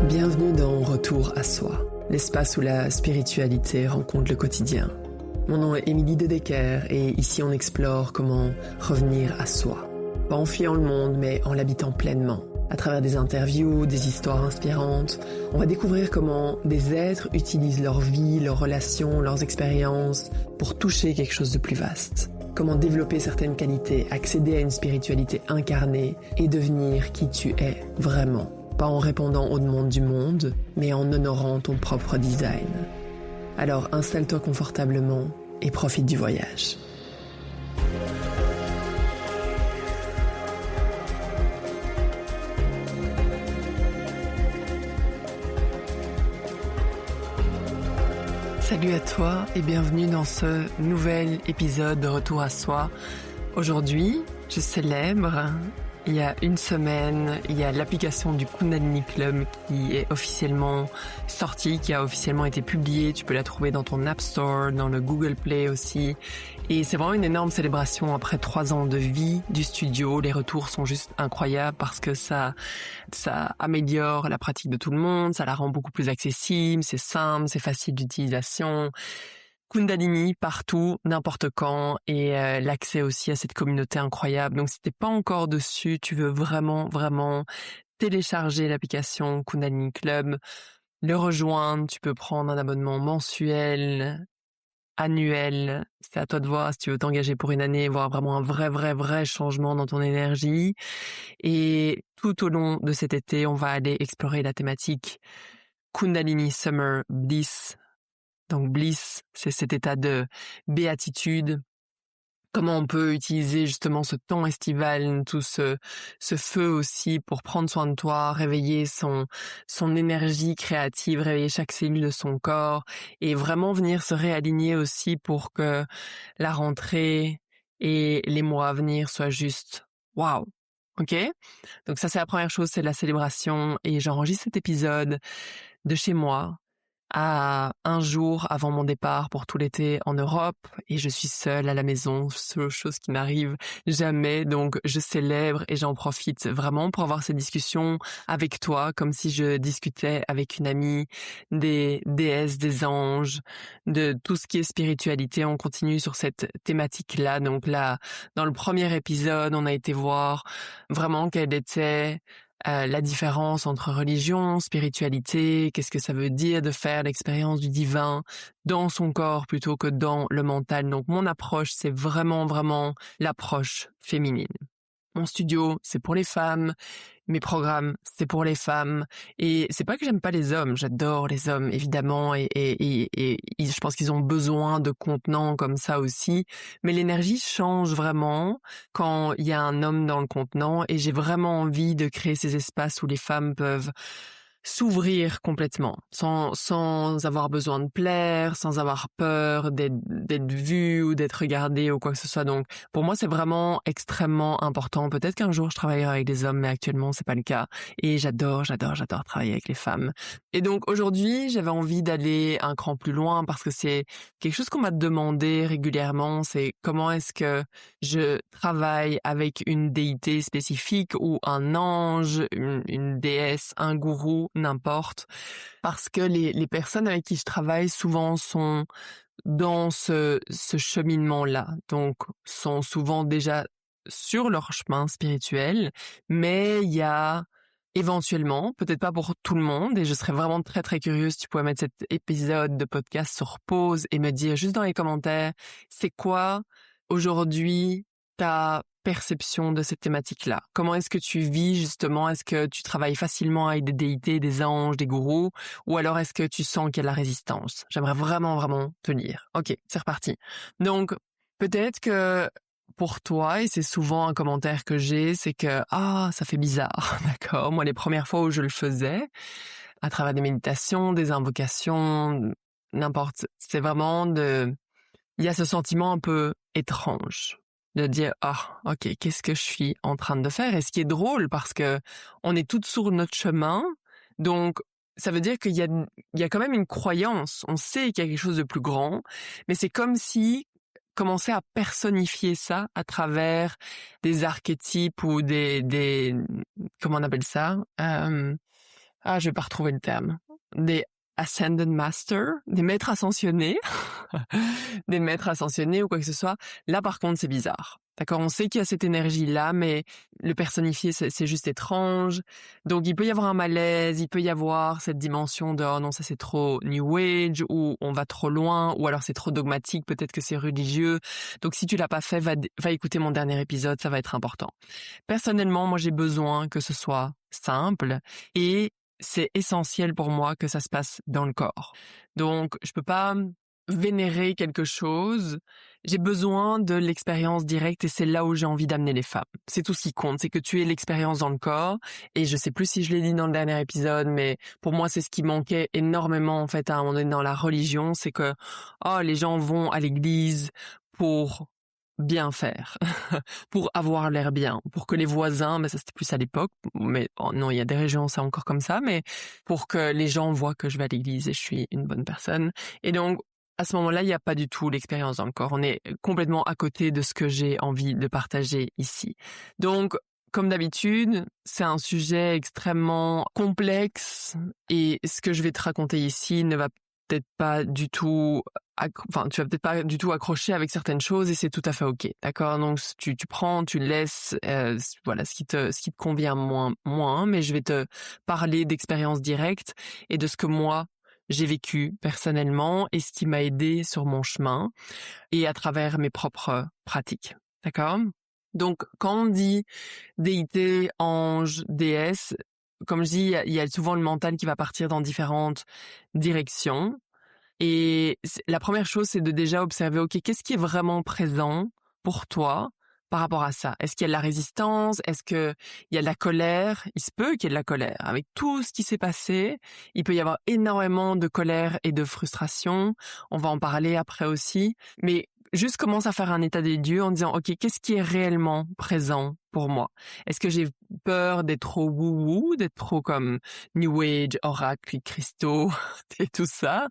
Bienvenue dans Retour à Soi, l'espace où la spiritualité rencontre le quotidien. Mon nom est Émilie De Decker et ici on explore comment revenir à soi. Pas en fuyant le monde, mais en l'habitant pleinement. À travers des interviews, des histoires inspirantes, on va découvrir comment des êtres utilisent leur vie, leurs relations, leurs expériences pour toucher quelque chose de plus vaste. Comment développer certaines qualités, accéder à une spiritualité incarnée et devenir qui tu es vraiment. Pas en répondant aux demandes du monde, mais en honorant ton propre design. Alors installe-toi confortablement et profite du voyage. Salut à toi et bienvenue dans ce nouvel épisode de Retour à Soi. Aujourd'hui, je célèbre. Il y a une semaine, il y a l'application du Kundalini Club qui est officiellement sortie, qui a officiellement été publiée. Tu peux la trouver dans ton App Store, dans le Google Play aussi. Et c'est vraiment une énorme célébration après 3 ans de vie du studio. Les retours sont juste incroyables parce que ça améliore la pratique de tout le monde, ça la rend beaucoup plus accessible, c'est simple, c'est facile d'utilisation. Kundalini partout, n'importe quand, et l'accès aussi à cette communauté incroyable. Donc si t'es pas encore dessus, tu veux vraiment télécharger l'application Kundalini Club, le rejoindre, tu peux prendre un abonnement mensuel, annuel, c'est à toi de voir si tu veux t'engager pour une année, voir vraiment un vrai changement dans ton énergie. Et tout au long de cet été, on va aller explorer la thématique Kundalini Summer Bliss. Donc bliss, c'est cet état de béatitude. Comment on peut utiliser justement ce temps estival, tout ce feu aussi pour prendre soin de toi, réveiller son énergie créative, réveiller chaque cellule de son corps et vraiment venir se réaligner aussi pour que la rentrée et les mois à venir soient juste waouh. Ok? Donc ça c'est la première chose, c'est la célébration et j'enregistre cet épisode de chez moi à un jour avant mon départ pour tout l'été en Europe et je suis seule à la maison, chose qui n'arrive jamais, donc je célèbre et j'en profite vraiment pour avoir ces discussions avec toi comme si je discutais avec une amie des déesses, des anges, de tout ce qui est spiritualité. On continue sur cette thématique-là, donc là, dans le premier épisode, on a été voir vraiment quelle était la différence entre religion, spiritualité, qu'est-ce que ça veut dire de faire l'expérience du divin dans son corps plutôt que dans le mental. Donc mon approche, c'est vraiment l'approche féminine. Mon studio, c'est pour les femmes. Mes programmes, c'est pour les femmes. Et c'est pas que j'aime pas les hommes. J'adore les hommes, évidemment. Et je pense qu'ils ont besoin de contenants comme ça aussi. Mais l'énergie change vraiment quand il y a un homme dans le contenant. Et j'ai vraiment envie de créer ces espaces où les femmes peuvent s'ouvrir complètement, sans avoir besoin de plaire, sans avoir peur d'être vue ou d'être regardée ou quoi que ce soit. Donc, pour moi, c'est vraiment extrêmement important. Peut-être qu'un jour, je travaillerai avec des hommes, mais actuellement, c'est pas le cas. Et j'adore travailler avec les femmes. Et donc, aujourd'hui, j'avais envie d'aller un cran plus loin parce que c'est quelque chose qu'on m'a demandé régulièrement. C'est comment est-ce que je travaille avec une déité spécifique ou un ange, une déesse, un gourou, n'importe, parce que les personnes avec qui je travaille souvent sont dans ce cheminement-là, donc sont souvent déjà sur leur chemin spirituel, mais il y a éventuellement, peut-être pas pour tout le monde, et je serais vraiment très curieuse si tu pouvais mettre cet épisode de podcast sur pause et me dire juste dans les commentaires, c'est quoi aujourd'hui ta perception de cette thématique-là? Comment est-ce que tu vis justement? Est-ce que tu travailles facilement avec des déités, des anges, des gourous? Ou alors est-ce que tu sens qu'il y a de la résistance? J'aimerais vraiment te lire. Ok, c'est reparti. Donc, peut-être que pour toi, et c'est souvent un commentaire que j'ai, c'est que « Ah, ça fait bizarre », d'accord? Moi, les premières fois où je le faisais, à travers des méditations, des invocations, n'importe, c'est vraiment il y a ce sentiment un peu étrange de dire ah ok, qu'est-ce que je suis en train de faire? Et ce qui est drôle parce que on est toutes sur notre chemin, donc ça veut dire qu'il y a quand même une croyance, on sait qu'il y a quelque chose de plus grand, mais c'est comme si commencer à personnifier ça à travers des archétypes ou des comment on appelle ça, je vais pas retrouver le terme, des Ascended Master, des maîtres ascensionnés, des maîtres ascensionnés ou quoi que ce soit. Là, par contre, c'est bizarre. D'accord, on sait qu'il y a cette énergie-là, mais le personnifié, c'est juste étrange. Donc, il peut y avoir un malaise, il peut y avoir cette dimension de « oh non, ça c'est trop New Age » ou « on va trop loin » ou alors c'est trop dogmatique, peut-être que c'est religieux. Donc, si tu l'as pas fait, va écouter mon dernier épisode, ça va être important. Personnellement, moi, j'ai besoin que ce soit simple et c'est essentiel pour moi que ça se passe dans le corps. Donc, je peux pas vénérer quelque chose. J'ai besoin de l'expérience directe et c'est là où j'ai envie d'amener les femmes. C'est tout ce qui compte, c'est que tu aies l'expérience dans le corps. Et je sais plus si je l'ai dit dans le dernier épisode, mais pour moi, c'est ce qui manquait énormément, en fait, à un moment donné dans la religion, c'est que, les gens vont à l'église pour bien faire, pour avoir l'air bien, pour que les voisins, mais ça c'était plus à l'époque, mais non, il y a des régions c'est encore comme ça, mais pour que les gens voient que je vais à l'église et je suis une bonne personne. Et donc, à ce moment-là, il n'y a pas du tout l'expérience dans le corps. On est complètement à côté de ce que j'ai envie de partager ici. Donc, comme d'habitude, c'est un sujet extrêmement complexe et ce que je vais te raconter ici ne va peut-être pas du tout, tu vas peut-être pas du tout accrocher avec certaines choses et c'est tout à fait ok, d'accord. Donc tu prends, tu laisses, voilà ce qui te convient moins, mais je vais te parler d'expériences directes et de ce que moi j'ai vécu personnellement et ce qui m'a aidé sur mon chemin et à travers mes propres pratiques, d'accord. Donc quand on dit déité, ange, déesse, comme je dis, il y a souvent le mental qui va partir dans différentes directions. Et la première chose, c'est de déjà observer, ok, qu'est-ce qui est vraiment présent pour toi par rapport à ça? Est-ce qu'il y a de la résistance? Est-ce qu'il y a de la colère? Il se peut qu'il y ait de la colère. Avec tout ce qui s'est passé, il peut y avoir énormément de colère et de frustration. On va en parler après aussi. Mais juste commence à faire un état des lieux en disant, ok, qu'est-ce qui est réellement présent pour moi? Est-ce que j'ai peur d'être trop woo-woo, d'être trop comme New Age, oracle, cristaux et tout ça?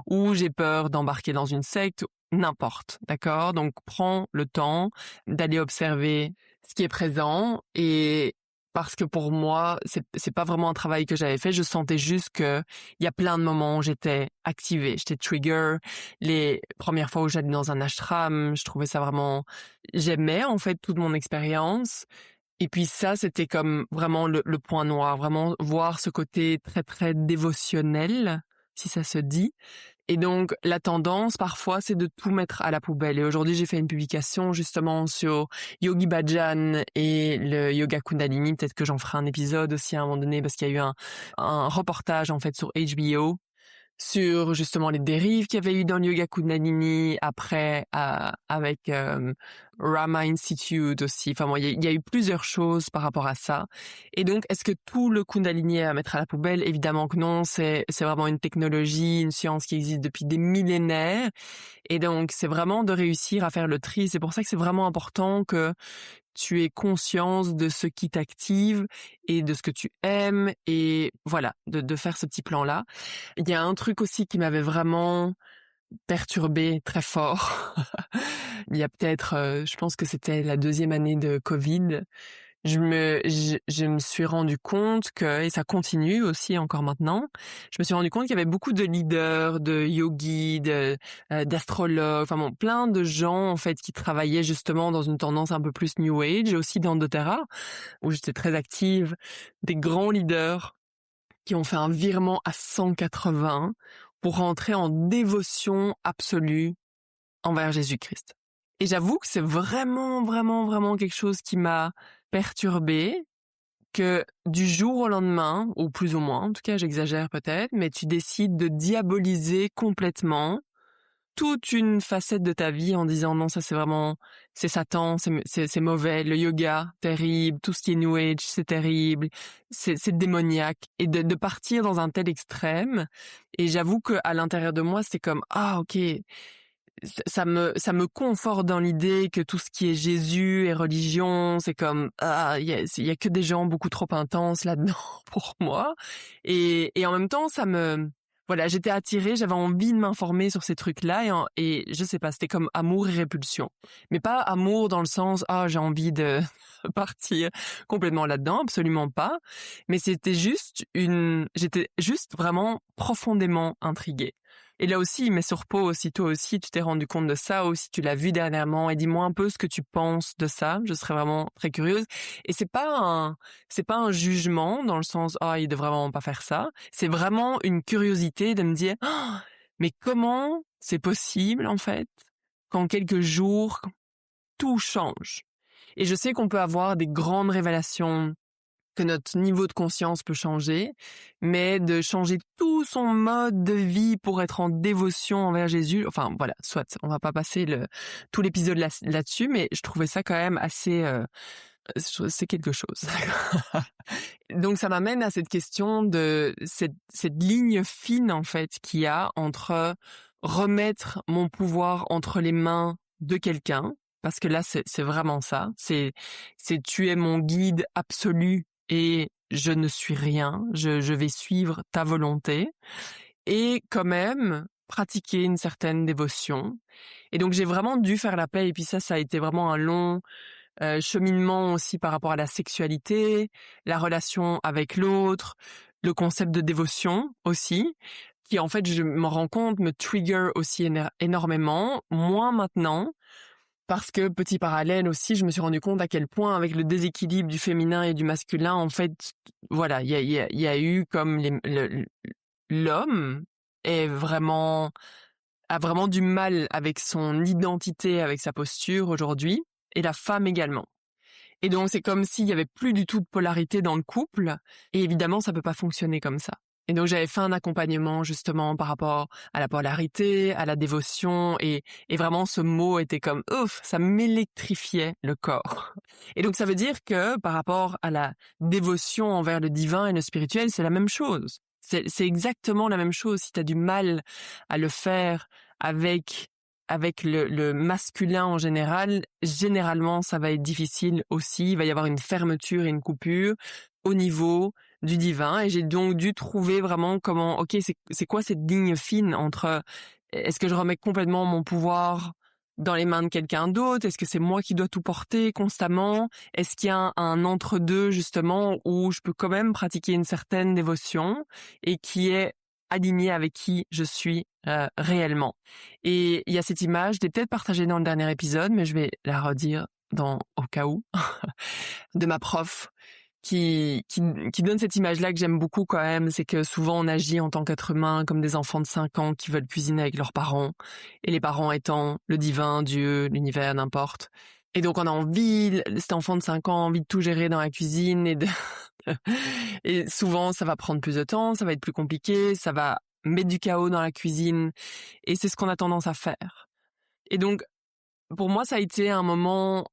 Ou j'ai peur d'embarquer dans une secte? N'importe, d'accord? Donc, prends le temps d'aller observer ce qui est présent et parce que pour moi, c'est pas vraiment un travail que j'avais fait. Je sentais juste que il y a plein de moments où j'étais activée, j'étais trigger. Les premières fois où j'allais dans un ashram, je trouvais ça vraiment, j'aimais en fait toute mon expérience. Et puis ça, c'était comme vraiment le point noir, vraiment voir ce côté très très dévotionnel, si ça se dit. Et donc, la tendance, parfois, c'est de tout mettre à la poubelle. Et aujourd'hui, j'ai fait une publication, justement, sur Yogi Bhajan et le Yoga Kundalini. Peut-être que j'en ferai un épisode aussi à un moment donné, parce qu'il y a eu un reportage, en fait, sur HBO, sur, justement, les dérives qu'il y avait eu dans le Yoga Kundalini, après, avec Rama Institute aussi. Enfin, bon, il y a eu plusieurs choses par rapport à ça. Et donc, est-ce que tout le Kundalini est à mettre à la poubelle? Évidemment que non. C'est vraiment une technologie, une science qui existe depuis des millénaires. Et donc, c'est vraiment de réussir à faire le tri. C'est pour ça que c'est vraiment important que tu aies conscience de ce qui t'active et de ce que tu aimes et voilà, de faire ce petit plan-là. Il y a un truc aussi qui m'avait vraiment perturbée très fort. Il y a peut-être, je pense que c'était la 2e année de Covid. Je me suis rendu compte que, et ça continue aussi encore maintenant, je me suis rendu compte qu'il y avait beaucoup de leaders, de yogis, d'astrologues, enfin bon, plein de gens en fait qui travaillaient justement dans une tendance un peu plus New Age, et aussi dans doTERRA, où j'étais très active, des grands leaders qui ont fait un virement à 180 pour rentrer en dévotion absolue envers Jésus-Christ. Et j'avoue que c'est vraiment, vraiment, vraiment quelque chose qui m'a perturbée, que du jour au lendemain, ou plus ou moins, en tout cas j'exagère peut-être, mais tu décides de diaboliser complètement toute une facette de ta vie en disant non, ça c'est Satan, c'est mauvais, le yoga, terrible, tout ce qui est New Age, c'est terrible, c'est démoniaque, et de partir dans un tel extrême. Et j'avoue que à l'intérieur de moi, c'est comme ok, ça me conforte dans l'idée que tout ce qui est Jésus et religion, c'est comme il y a que des gens beaucoup trop intenses là-dedans pour moi, et en même temps ça me voilà, j'étais attirée, j'avais envie de m'informer sur ces trucs-là et je sais pas, c'était comme amour et répulsion. Mais pas amour dans le sens, j'ai envie de partir complètement là-dedans, absolument pas. Mais j'étais juste vraiment profondément intriguée. Et là aussi, mais sur pause, si toi aussi tu t'es rendu compte de ça, ou si tu l'as vu dernièrement, et dis-moi un peu ce que tu penses de ça. Je serais vraiment très curieuse. Et c'est pas un jugement dans le sens, il devrait vraiment pas faire ça. C'est vraiment une curiosité de me dire, mais comment c'est possible, en fait, qu'en quelques jours, tout change? Et je sais qu'on peut avoir des grandes révélations, que notre niveau de conscience peut changer, mais de changer tout son mode de vie pour être en dévotion envers Jésus, enfin voilà, soit, on va pas passer tout l'épisode là-dessus, mais je trouvais ça quand même assez, c'est quelque chose. Donc ça m'amène à cette question de cette ligne fine en fait qu'il y a entre remettre mon pouvoir entre les mains de quelqu'un, parce que là c'est vraiment ça, c'est tu es mon guide absolu et je ne suis rien, je vais suivre ta volonté et quand même pratiquer une certaine dévotion. Et donc j'ai vraiment dû faire la paix, et puis ça a été vraiment un long cheminement aussi par rapport à la sexualité, la relation avec l'autre, le concept de dévotion aussi, qui en fait je me rends compte me trigger aussi énormément, moins maintenant, parce que petit parallèle aussi, je me suis rendu compte à quel point avec le déséquilibre du féminin et du masculin, en fait, voilà, il y a eu comme l'homme a vraiment du mal avec son identité, avec sa posture aujourd'hui, et la femme également. Et donc c'est comme s'il y avait plus du tout de polarité dans le couple, et évidemment ça peut pas fonctionner comme ça. Et donc j'avais fait un accompagnement justement par rapport à la polarité, à la dévotion, et vraiment ce mot était comme ouf, ça m'électrifiait le corps. Et donc ça veut dire que par rapport à la dévotion envers le divin et le spirituel, c'est la même chose. C'est exactement la même chose. Si tu as du mal à le faire avec le masculin en général, généralement ça va être difficile aussi. Il va y avoir une fermeture et une coupure au niveau du divin, et j'ai donc dû trouver vraiment comment, c'est quoi cette ligne fine entre est-ce que je remets complètement mon pouvoir dans les mains de quelqu'un d'autre, est-ce que c'est moi qui dois tout porter constamment, est-ce qu'il y a un entre-deux justement où je peux quand même pratiquer une certaine dévotion et qui est aligné avec qui je suis réellement. Et il y a cette image, je l'ai peut-être partagée dans le dernier épisode, mais je vais la redire au cas où, de ma prof qui donne cette image-là que j'aime beaucoup quand même. C'est que souvent on agit en tant qu'être humain comme des enfants de 5 ans qui veulent cuisiner avec leurs parents, et les parents étant le divin, Dieu, l'univers, n'importe. Et donc on a envie, cet enfant de 5 ans a envie de tout gérer dans la cuisine et souvent ça va prendre plus de temps, ça va être plus compliqué, ça va mettre du chaos dans la cuisine, et c'est ce qu'on a tendance à faire. Et donc pour moi ça a été un moment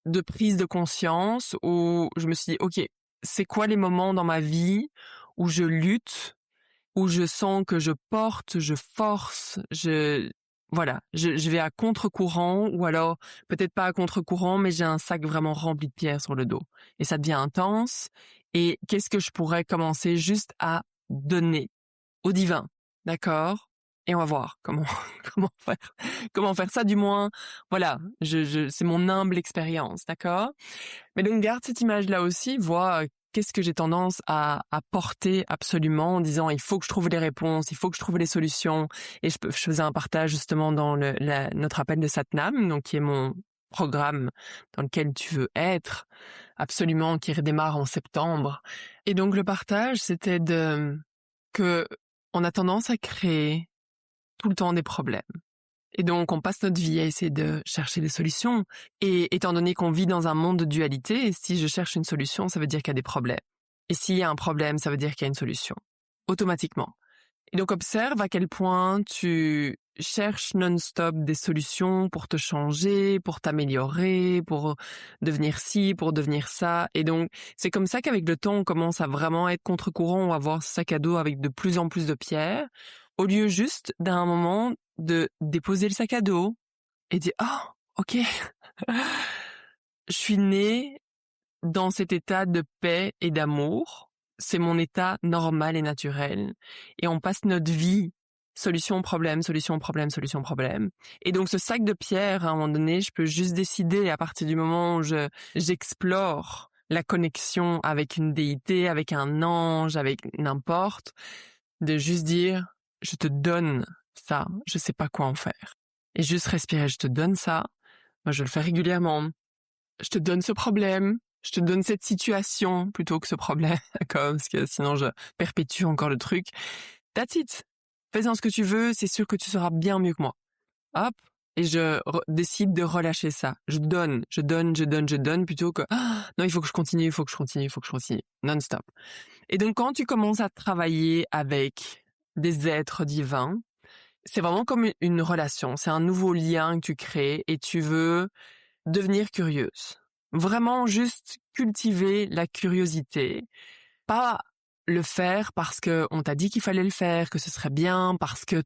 de prise de conscience où je me suis dit, ok, c'est quoi les moments dans ma vie où je lutte, où je sens que je porte, je force, je vais à contre-courant, ou alors peut-être pas à contre-courant, mais j'ai un sac vraiment rempli de pierres sur le dos. Et ça devient intense. Et qu'est-ce que je pourrais commencer juste à donner au divin, d'accord? Et on va voir comment comment faire ça, du moins. Voilà, c'est mon humble expérience, d'accord? Mais donc garde cette image-là aussi, vois qu'est-ce que j'ai tendance à porter absolument, en disant il faut que je trouve les réponses, il faut que je trouve les solutions. Et je faisais un partage justement dans notre appel de Satnam, donc qui est mon programme dans lequel tu veux être absolument, qui redémarre en septembre. Et donc le partage, c'était que on a tendance à créer tout le temps des problèmes. Et donc, on passe notre vie à essayer de chercher des solutions. Et étant donné qu'on vit dans un monde de dualité, si je cherche une solution, ça veut dire qu'il y a des problèmes. Et s'il y a un problème, ça veut dire qu'il y a une solution. Automatiquement. Et donc, observe à quel point tu cherches non-stop des solutions pour te changer, pour t'améliorer, pour devenir ci, pour devenir ça. Et donc, c'est comme ça qu'avec le temps, on commence à vraiment être contre-courant ou avoir ce sac à dos avec de plus en plus de pierres, au lieu juste d'un moment de déposer le sac à dos et dire « Oh, ok, je suis née dans cet état de paix et d'amour. c'est mon état normal et naturel. Et on passe notre vie solution, problème, solution, problème, solution, problème. Et donc ce sac de pierre, à un moment donné, je peux juste décider à partir du moment où j'explore la connexion avec une déité, avec un ange, avec n'importe, de juste dire, je te donne ça, je sais pas quoi en faire. Et juste respirer, je te donne ça. Moi, je le fais régulièrement. Je te donne ce problème, je te donne cette situation plutôt que ce problème, d'accord, parce que sinon je perpétue encore le truc. That's it. Fais-en ce que tu veux, c'est sûr que tu seras bien mieux que moi. Hop, et je décide de relâcher ça. Je donne plutôt que non, il faut que je continue, non-stop. Et donc quand tu commences à travailler avec des êtres divins, c'est vraiment comme une relation, c'est un nouveau lien que tu crées et tu veux devenir curieuse. Vraiment juste cultiver la curiosité, pas le faire parce que on t'a dit qu'il fallait le faire, que ce serait bien, parce que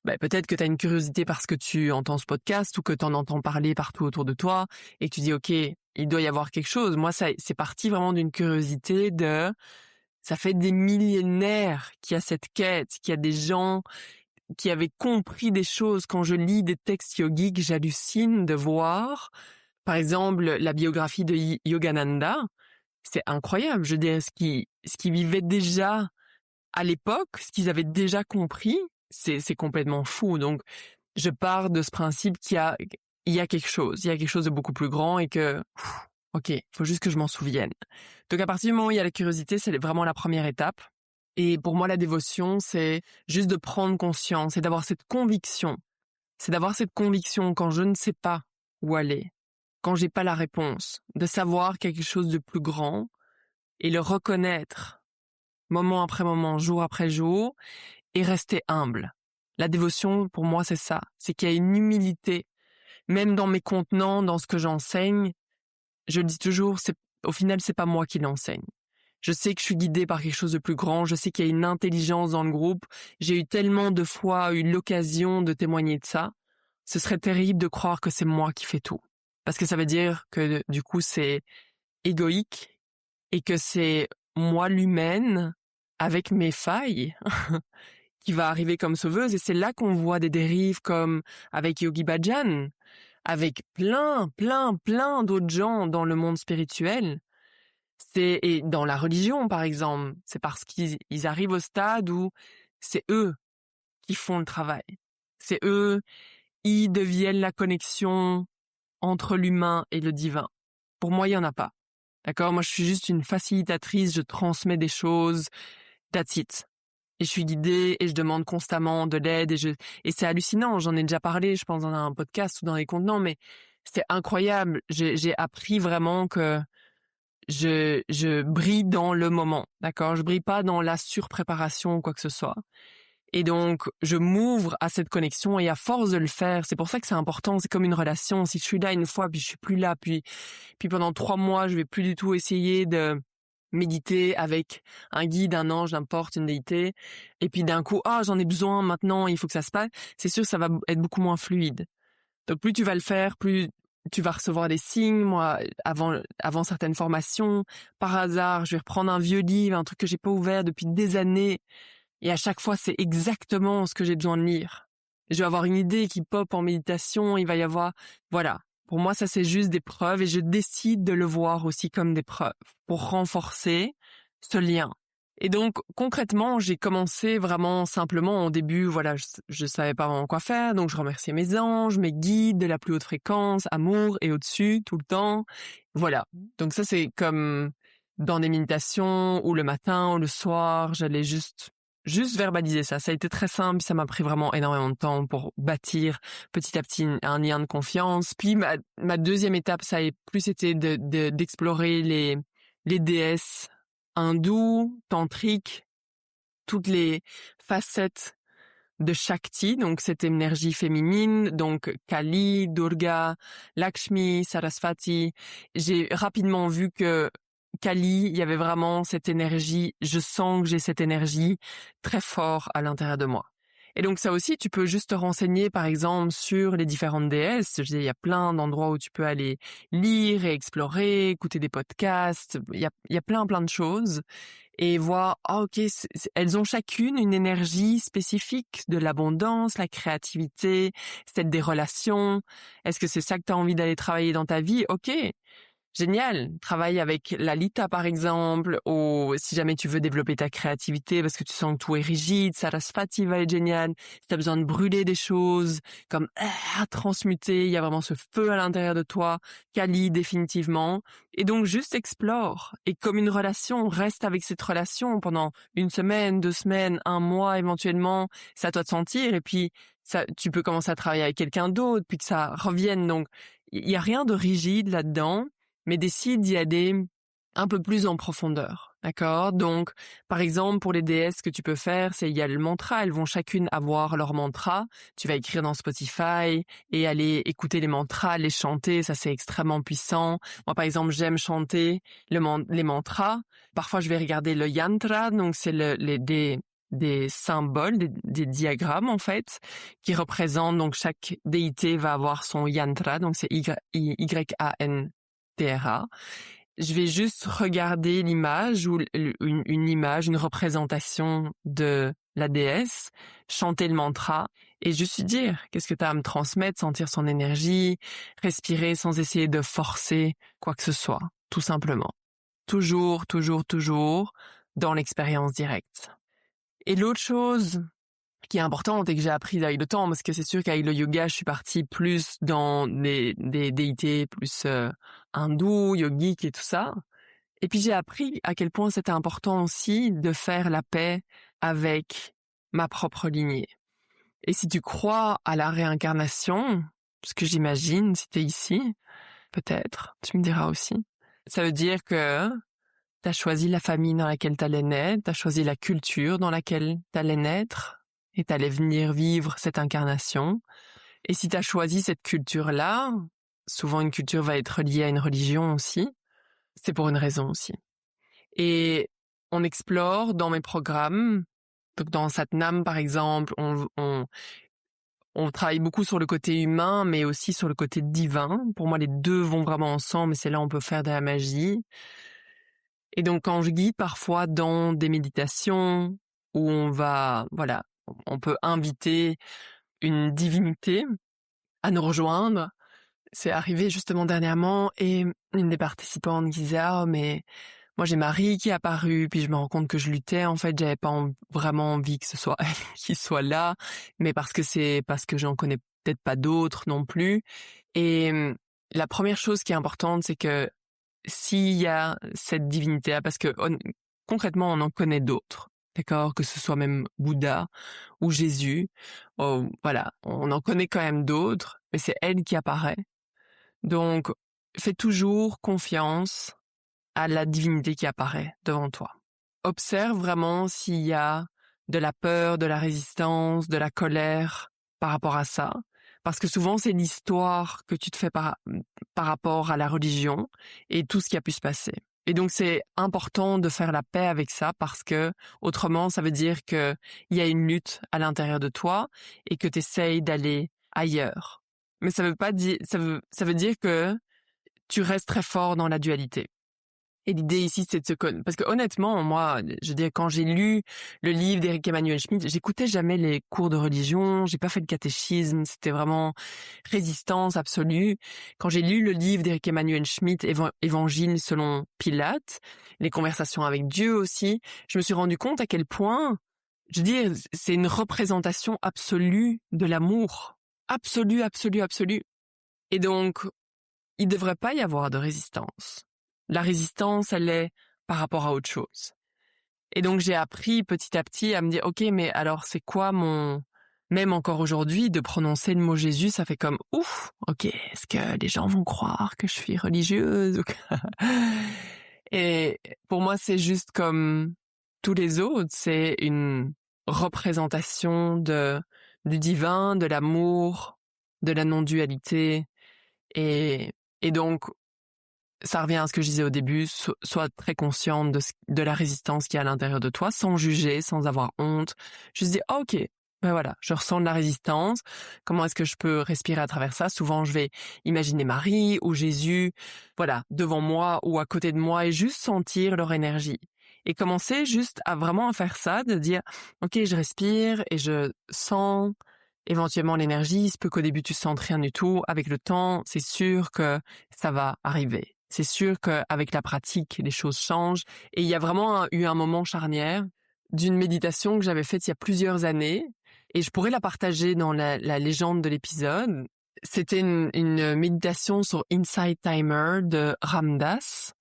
peut-être que t'as une curiosité parce que tu entends ce podcast ou que t'en entends parler partout autour de toi et que tu dis ok, il doit y avoir quelque chose. Moi, ça, c'est parti vraiment d'une curiosité ça fait des millénaires qu'il y a cette quête, qu'il y a des gens qui avaient compris des choses. Quand je lis des textes yogiques, j'hallucine de voir, par exemple, la biographie de Yogananda. C'est incroyable, je veux dire, ce qu'ils vivaient déjà à l'époque, ce qu'ils avaient déjà compris, c'est complètement fou. Donc, je pars de ce principe il y a quelque chose de beaucoup plus grand et que, ok, faut juste que je m'en souvienne. Donc, à partir du moment où il y a la curiosité, c'est vraiment la première étape. Et pour moi, la dévotion, c'est juste de prendre conscience et d'avoir cette conviction. C'est d'avoir cette conviction quand je ne sais pas où aller, quand j'ai pas la réponse, de savoir quelque chose de plus grand et le reconnaître moment après moment, jour après jour et rester humble. La dévotion, pour moi, c'est ça. C'est qu'il y a une humilité. Même dans mes contenants, dans ce que j'enseigne, je le dis toujours, au final, c'est pas moi qui l'enseigne. Je sais que je suis guidée par quelque chose de plus grand. Je sais qu'il y a une intelligence dans le groupe. J'ai eu tellement de fois eu l'occasion de témoigner de ça. Ce serait terrible de croire que c'est moi qui fais tout. Parce que ça veut dire que, du coup, c'est égoïque et que c'est moi l'humaine, avec mes failles, qui va arriver comme sauveuse. Et c'est là qu'on voit des dérives comme avec Yogi Bhajan, avec plein d'autres gens dans le monde spirituel. Et dans la religion, par exemple, c'est parce qu'ils arrivent au stade où c'est eux qui font le travail. C'est eux, ils deviennent la connexion entre l'humain et le divin. Pour moi, il y en a pas. D'accord? Moi, je suis juste une facilitatrice, je transmets des choses, that's it. Et je suis guidée et je demande constamment de l'aide et c'est hallucinant. J'en ai déjà parlé, je pense, dans un podcast ou dans les contenants, mais c'est incroyable. J'ai appris vraiment que je brille dans le moment, d'accord? Je brille pas dans la surpréparation ou quoi que ce soit. Et donc, je m'ouvre à cette connexion et à force de le faire, c'est pour ça que c'est important, c'est comme une relation. Si je suis là une fois, puis je suis plus là, puis pendant 3 mois, je vais plus du tout essayer de méditer avec un guide, un ange, n'importe, une déité, et puis d'un coup, j'en ai besoin maintenant, il faut que ça se passe, c'est sûr que ça va être beaucoup moins fluide. Donc plus tu vas le faire, plus tu vas recevoir des signes. Moi, avant certaines formations, par hasard, je vais reprendre un vieux livre, un truc que j'ai pas ouvert depuis des années, et à chaque fois, c'est exactement ce que j'ai besoin de lire. Je vais avoir une idée qui pop en méditation, il va y avoir... Voilà. Pour moi, ça, c'est juste des preuves et je décide de le voir aussi comme des preuves pour renforcer ce lien. Et donc, concrètement, j'ai commencé vraiment simplement au début, voilà, je savais pas vraiment quoi faire, donc je remerciais mes anges, mes guides de la plus haute fréquence, amour et au-dessus, tout le temps. Voilà. Donc ça, c'est comme dans des méditations ou le matin ou le soir, j'allais juste verbaliser ça. Ça a été très simple, ça m'a pris vraiment énormément de temps pour bâtir petit à petit un lien de confiance. Puis ma deuxième étape, ça a plus été d'explorer les déesses hindoues, tantriques, toutes les facettes de Shakti, donc cette énergie féminine, donc Kali, Durga, Lakshmi, Saraswati. J'ai rapidement vu que Kali, il y avait vraiment cette énergie, je sens que j'ai cette énergie très fort à l'intérieur de moi. Et donc ça aussi, tu peux juste te renseigner, par exemple, sur les différentes déesses. Je dis, il y a plein d'endroits où tu peux aller lire et explorer, écouter des podcasts. Il y a plein de choses. Et voir, ok, elles ont chacune une énergie spécifique de l'abondance, la créativité, c'est peut-être des relations. Est-ce que c'est ça que tu as envie d'aller travailler dans ta vie? Ok. Génial, travaille avec Lalita par exemple, ou si jamais tu veux développer ta créativité parce que tu sens que tout est rigide, Sarasvati va être génial. Si tu as besoin de brûler des choses, comme transmuter, il y a vraiment ce feu à l'intérieur de toi, Kali définitivement. Et donc juste explore. Et comme une relation, reste avec cette relation pendant 1 semaine, 2 semaines, 1 mois éventuellement, c'est à toi de sentir. Et puis ça, tu peux commencer à travailler avec quelqu'un d'autre, puis que ça revienne. Donc il y a rien de rigide là-dedans, mais décide d'y aller un peu plus en profondeur, d'accord? Donc, par exemple, pour les déesses, ce que tu peux faire, c'est il y a le mantra, elles vont chacune avoir leur mantra. Tu vas écrire dans Spotify et aller écouter les mantras, les chanter, ça c'est extrêmement puissant. Moi, par exemple, j'aime chanter les mantras. Parfois, je vais regarder le yantra, donc c'est des symboles, des diagrammes en fait, qui représentent, donc chaque déité va avoir son yantra, donc c'est Y-A-N-T-R-A. Je vais juste regarder l'image ou une image, une représentation de la déesse, chanter le mantra et juste lui dire qu'est-ce que tu as à me transmettre, sentir son énergie, respirer sans essayer de forcer quoi que ce soit, tout simplement. Toujours dans l'expérience directe. Et l'autre chose qui est importante et que j'ai appris avec le temps, parce que c'est sûr qu'avec le yoga, je suis partie plus dans des déités plus hindous, yogiques et tout ça. Et puis j'ai appris à quel point c'était important aussi de faire la paix avec ma propre lignée. Et si tu crois à la réincarnation, ce que j'imagine si t'es ici, peut-être, tu me diras aussi, ça veut dire que t'as choisi la famille dans laquelle t'allais naître, t'as choisi la culture dans laquelle t'allais naître, et t'allais venir vivre cette incarnation. Et si t'as choisi cette culture-là, souvent une culture va être liée à une religion aussi, c'est pour une raison aussi. Et on explore dans mes programmes, donc dans Satnam par exemple, on travaille beaucoup sur le côté humain, mais aussi sur le côté divin. Pour moi, les deux vont vraiment ensemble, et c'est là où on peut faire de la magie. Et donc quand je guide parfois dans des méditations, où on peut inviter une divinité à nous rejoindre. C'est arrivé justement dernièrement et une des participantes disait « Ah, mais moi j'ai Marie qui est apparue, puis je me rends compte que je luttais, en fait j'avais pas vraiment envie que ce soit elle qui soit là, mais parce que j'en connais peut-être pas d'autres non plus. » Et la première chose qui est importante, c'est que s'il y a cette divinité-là, parce que concrètement on en connaît d'autres, d'accord, que ce soit même Bouddha ou Jésus, voilà, on en connaît quand même d'autres, mais c'est elle qui apparaît. Donc, fais toujours confiance à la divinité qui apparaît devant toi. Observe vraiment s'il y a de la peur, de la résistance, de la colère par rapport à ça, parce que souvent c'est l'histoire que tu te fais par rapport à la religion et tout ce qui a pu se passer. Et donc c'est important de faire la paix avec ça, parce que autrement ça veut dire que il y a une lutte à l'intérieur de toi et que tu essayes d'aller ailleurs. Mais ça veut pas dire, ça veut dire que tu restes très fort dans la dualité. Et l'idée ici, c'est de se connaître. Parce que honnêtement, moi, je veux dire, quand j'ai lu le livre d'Eric Emmanuel Schmitt, j'écoutais jamais les cours de religion, j'ai pas fait de catéchisme, c'était vraiment résistance absolue. Quand j'ai lu le livre d'Eric Emmanuel Schmitt, Évangile selon Pilate, les conversations avec Dieu aussi, je me suis rendu compte à quel point, je veux dire, c'est une représentation absolue de l'amour. Absolue. Et donc, il devrait pas y avoir de résistance. La résistance, elle est par rapport à autre chose. Et donc, j'ai appris petit à petit à me dire, ok, mais alors c'est quoi même encore aujourd'hui, de prononcer le mot Jésus, ça fait comme, ouf, ok, est-ce que les gens vont croire que je suis religieuse? Et pour moi, c'est juste comme tous les autres, c'est une représentation du divin, de l'amour, de la non-dualité. Et donc, ça revient à ce que je disais au début, sois très consciente de la résistance qu'il y a à l'intérieur de toi, sans juger, sans avoir honte. Juste dire, ok, voilà, je ressens de la résistance. Comment est-ce que je peux respirer à travers ça? Souvent, je vais imaginer Marie ou Jésus, voilà, devant moi ou à côté de moi et juste sentir leur énergie. Et commencer juste à vraiment faire ça, de dire, OK, je respire et je sens éventuellement l'énergie. Il se peut qu'au début, tu sentes rien du tout. Avec le temps, c'est sûr que ça va arriver. C'est sûr qu'avec la pratique, les choses changent. Et il y a vraiment eu un moment charnière d'une méditation que j'avais faite il y a plusieurs années. Et je pourrais la partager dans la légende de l'épisode. C'était une méditation sur Insight Timer de Ram Dass.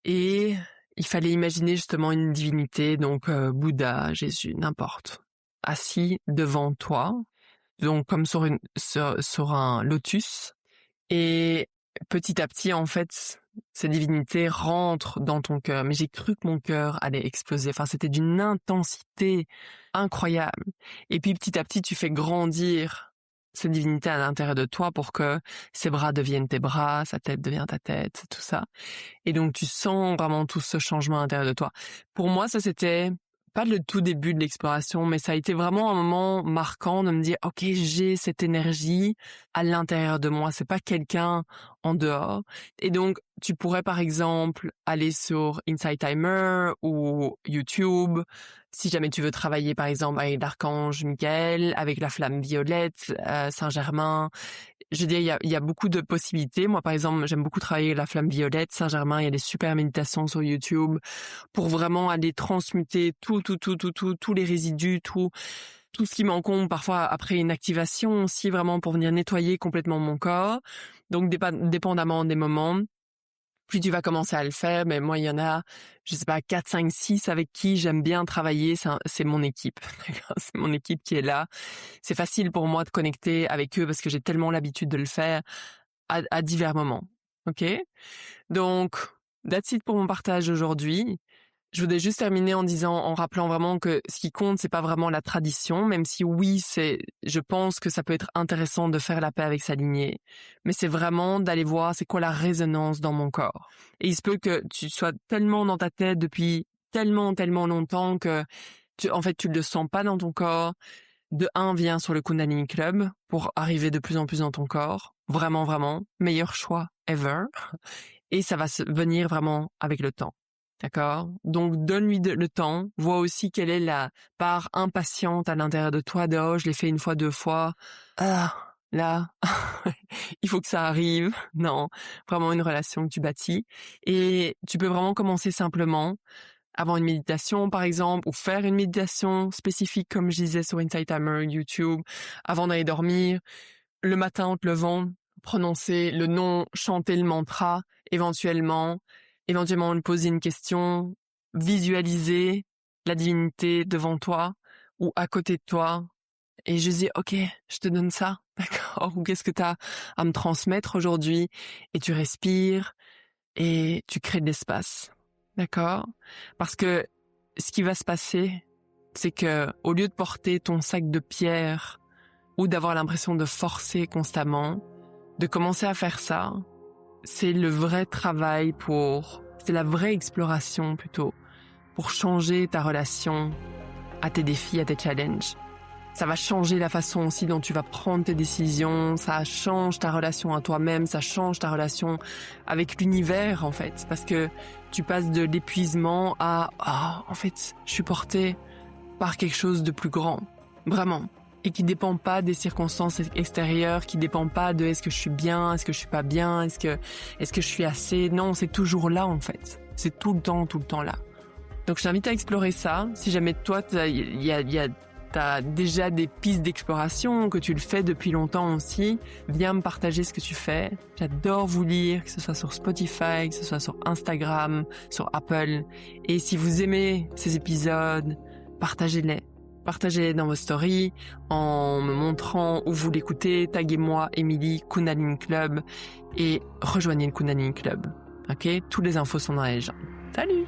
Et il fallait imaginer justement une divinité, donc Bouddha, Jésus, n'importe, assis devant toi, donc comme sur un lotus. Et petit à petit, en fait, cette divinité rentre dans ton cœur. Mais j'ai cru que mon cœur allait exploser. Enfin, c'était d'une intensité incroyable. Et puis petit à petit, tu fais grandir cette divinité à l'intérieur de toi pour que ses bras deviennent tes bras, sa tête devient ta tête, tout ça. Et donc, tu sens vraiment tout ce changement à l'intérieur de toi. Pour moi, ça, c'était pas le tout début de l'exploration, mais ça a été vraiment un moment marquant de me dire, OK, j'ai cette énergie à l'intérieur de moi. C'est pas quelqu'un en dehors. Et donc, tu pourrais, par exemple, aller sur Insight Timer ou YouTube, si jamais tu veux travailler, par exemple, avec l'archange Michael, avec la flamme violette, Saint-Germain. Je veux dire, il y a beaucoup de possibilités. Moi, par exemple, j'aime beaucoup travailler avec la flamme violette, Saint-Germain. Il y a des super méditations sur YouTube pour vraiment aller transmuter tous les résidus, tout ce qui m'encombre parfois après une activation aussi, vraiment pour venir nettoyer complètement mon corps. Donc, dépendamment des moments, plus tu vas commencer à le faire, mais moi, il y en a, je sais pas, 4, 5, 6 avec qui j'aime bien travailler, c'est mon équipe. C'est mon équipe qui est là. C'est facile pour moi de connecter avec eux parce que j'ai tellement l'habitude de le faire à divers moments. OK? Donc, that's it pour mon partage aujourd'hui. Je voudrais juste terminer en rappelant vraiment que ce qui compte, c'est pas vraiment la tradition, même si oui, je pense que ça peut être intéressant de faire la paix avec sa lignée. Mais c'est vraiment d'aller voir c'est quoi la résonance dans mon corps. Et il se peut que tu sois tellement dans ta tête depuis tellement longtemps que tu le sens pas dans ton corps. De 1, viens sur le Kundalini Club pour arriver de plus en plus dans ton corps. Vraiment, vraiment. Meilleur choix ever. Et ça va venir vraiment avec le temps. D'accord? Donc, donne-lui le temps. Vois aussi quelle est la part impatiente à l'intérieur de toi. Je l'ai fait 1 fois, 2 fois. Ah, là, il faut que ça arrive. Non, vraiment une relation que tu bâtis. Et tu peux vraiment commencer simplement avant une méditation, par exemple, ou faire une méditation spécifique, comme je disais sur Insight Timer, YouTube, avant d'aller dormir. Le matin, en te levant, prononcer le nom, chanter le mantra, éventuellement me poser une question, visualiser la divinité devant toi ou à côté de toi et je dis OK, je te donne ça, d'accord? Ou qu'est-ce que tu as à me transmettre aujourd'hui? Et tu respires et tu crées de l'espace, d'accord? Parce que ce qui va se passer, c'est que au lieu de porter ton sac de pierre ou d'avoir l'impression de forcer constamment, de commencer à faire ça, c'est le vrai travail c'est la vraie exploration plutôt, pour changer ta relation à tes défis, à tes challenges. Ça va changer la façon aussi dont tu vas prendre tes décisions, ça change ta relation à toi-même, ça change ta relation avec l'univers en fait, parce que tu passes de l'épuisement à en fait, je suis portée par quelque chose de plus grand, vraiment. Et qui dépend pas des circonstances extérieures, qui dépend pas de est-ce que je suis bien, est-ce que je suis pas bien, est-ce que je suis assez. Non, c'est toujours là en fait. C'est tout le temps là. Donc je t'invite à explorer ça. Si jamais toi t'as déjà des pistes d'exploration, que tu le fais depuis longtemps aussi, viens me partager ce que tu fais. J'adore vous lire, que ce soit sur Spotify, que ce soit sur Instagram, sur Apple. Et si vous aimez ces épisodes, partagez-les. Partagez dans vos stories en me montrant où vous l'écoutez. Taguez-moi Émilie Kundalini Club et rejoignez le Kundalini Club. Ok? Toutes les infos sont dans la légende. Salut!